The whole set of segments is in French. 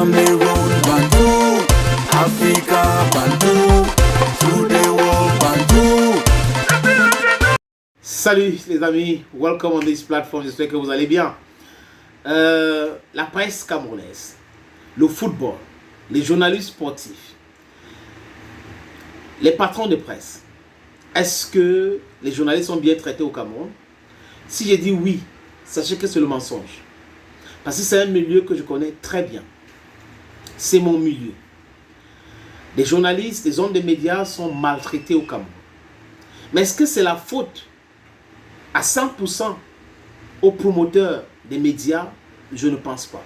Cameroon, Bantu, Africa, Bantu, to the world, Bantu. Salut les amis, welcome on this platform, j'espère que vous allez bien. La presse camerounaise, le football, les journalistes sportifs, les patrons de presse, est-ce que les journalistes sont bien traités au Cameroun? Si j'ai dit oui, sachez que c'est le mensonge. Parce que c'est un milieu que je connais très bien. C'est mon milieu. Les journalistes, les hommes de médias sont maltraités au Cameroun. Mais est-ce que c'est la faute à 100% aux promoteurs des médias? Je ne pense pas.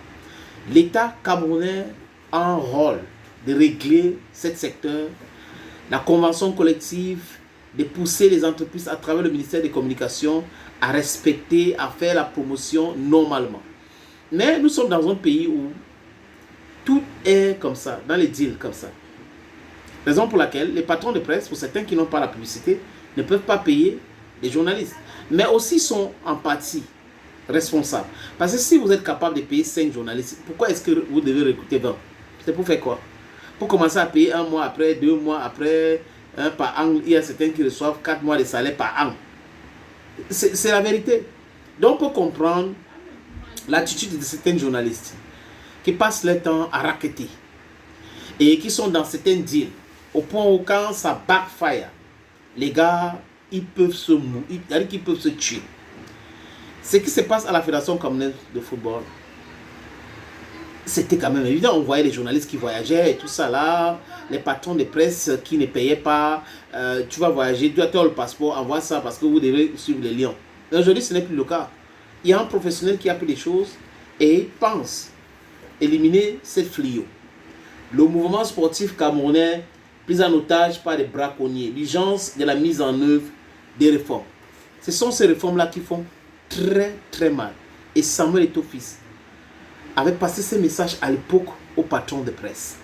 L'État camerounais a un rôle de régler ce secteur, la convention collective, de pousser les entreprises à travers le ministère des Communications à respecter, à faire la promotion normalement. Mais nous sommes dans un pays où tout est comme ça, dans les deals comme ça. Raison pour laquelle les patrons de presse, pour certains qui n'ont pas la publicité, ne peuvent pas payer les journalistes. Mais aussi sont en partie responsables. Parce que si vous êtes capable de payer 5 journalistes, pourquoi est-ce que vous devez recruter 20? C'est pour faire quoi? Pour commencer à payer 1 mois après, 2 mois après, par an. Il y a certains qui reçoivent 4 mois de salaire par an. C'est la vérité. Donc pour comprendre l'attitude de certains journalistes qui passent leur temps à racketter et qui sont dans certains deals au point où quand ça backfire, les gars, ils peuvent se mourir, ils peuvent se tuer. Ce qui se passe à la Fédération camerounaise de football, c'était quand même évident. On voyait les journalistes qui voyageaient et tout ça là, les patrons de presse qui ne payaient pas. Tu vas voyager, tu as le passeport, envoie ça parce que vous devez suivre les lions. Aujourd'hui, ce n'est plus le cas. Il y a un professionnel qui a pris les choses et pense éliminer ces fléaux. Le mouvement sportif camerounais pris en otage par des braconniers, l'urgence de la mise en œuvre des réformes. Ce sont ces réformes-là qui font très très mal. Et Samuel Eto'o-Fils avait passé ces messages à l'époque aux patrons de presse.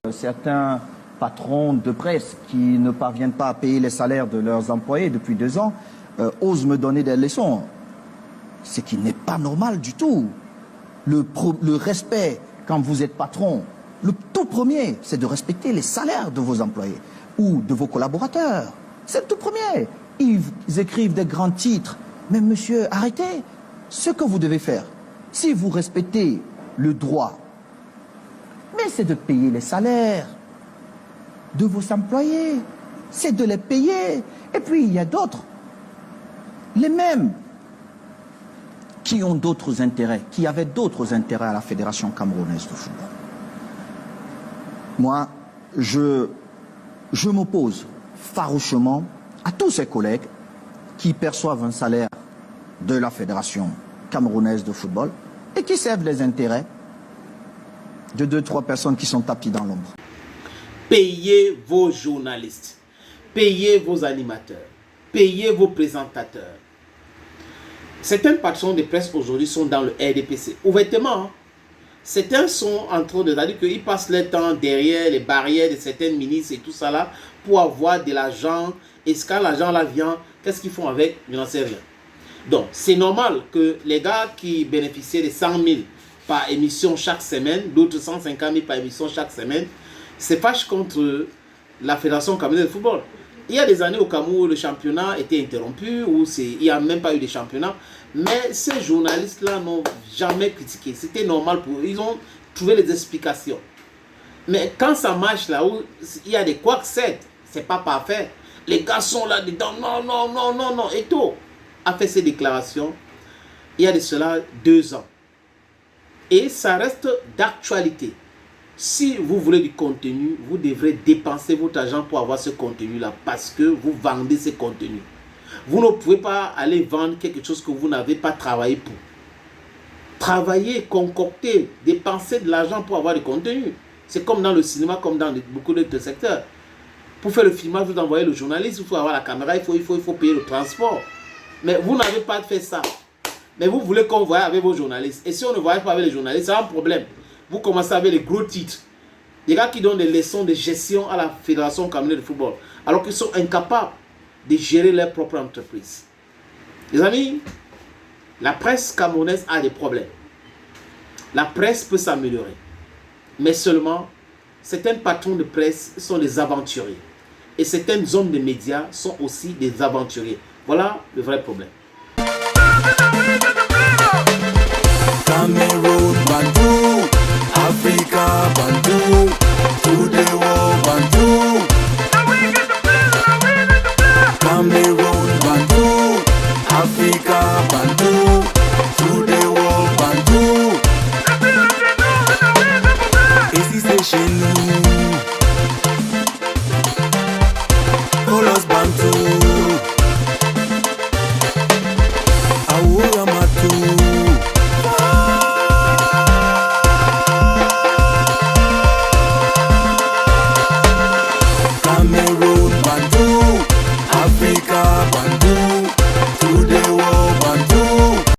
Certains patrons de presse qui ne parviennent pas à payer les salaires de leurs employés depuis 2 ans osent me donner des leçons. Ce qui n'est pas normal du tout. Le respect quand vous êtes patron, le tout premier, c'est de respecter les salaires de vos employés ou de vos collaborateurs. C'est le tout premier. Ils écrivent des grands titres. Mais monsieur, arrêtez. Ce que vous devez faire, si vous respectez le droit, mais c'est de payer les salaires de vos employés. C'est de les payer. Et puis, il y a d'autres, les mêmes, qui ont d'autres intérêts, qui avaient d'autres intérêts à la Fédération camerounaise de football. Moi, je m'oppose farouchement à tous ces collègues qui perçoivent un salaire de la Fédération camerounaise de football et qui servent les intérêts de 2-3 personnes qui sont tapis dans l'ombre. Payez vos journalistes, payez vos animateurs, payez vos présentateurs. Certains patrons de presse aujourd'hui sont dans le RDPC, ouvertement. Hein. Certains sont en train de dire qu'ils passent leur temps derrière les barrières de certains ministres et tout ça là pour avoir de l'argent. Et quand l'argent là vient, qu'est-ce qu'ils font avec? Je n'en sais rien. Donc, c'est normal que les gars qui bénéficiaient de 100 000 par émission chaque semaine, d'autres 150 000 par émission chaque semaine, se fâchent contre la Fédération camerounaise de football. Il y a des années au Cameroun où le championnat était interrompu, où il n'y a même pas eu de championnat. Mais ces journalistes-là n'ont jamais critiqué. C'était normal pour eux. Ils ont trouvé les explications. Mais quand ça marche là où il y a des couacs, c'est pas parfait. Les gars sont là dedans. Non, non, non, non, non. Eto'o a fait ces déclarations il y a de cela 2 ans. Et ça reste d'actualité. Si vous voulez du contenu, vous devrez dépenser votre argent pour avoir ce contenu-là parce que vous vendez ce contenu. Vous ne pouvez pas aller vendre quelque chose que vous n'avez pas travaillé pour. Travailler, concocter, dépenser de l'argent pour avoir du contenu. C'est comme dans le cinéma, comme dans beaucoup d'autres secteurs. Pour faire le filmage, vous envoyez le journaliste, il faut avoir la caméra, il faut payer le transport. Mais vous n'avez pas fait ça. Mais vous voulez qu'on voie avec vos journalistes. Et si on ne voyage pas avec les journalistes, c'est un problème. Vous commencez avec les gros titres. Les gars qui donnent des leçons de gestion à la Fédération camerounaise de football. Alors qu'ils sont incapables de gérer leur propre entreprise. Les amis, la presse camerounaise a des problèmes. La presse peut s'améliorer. Mais seulement, certains patrons de presse sont des aventuriers. Et certains hommes de médias sont aussi des aventuriers. Voilà le vrai problème. Cameroun Bantou, Africa Bantou.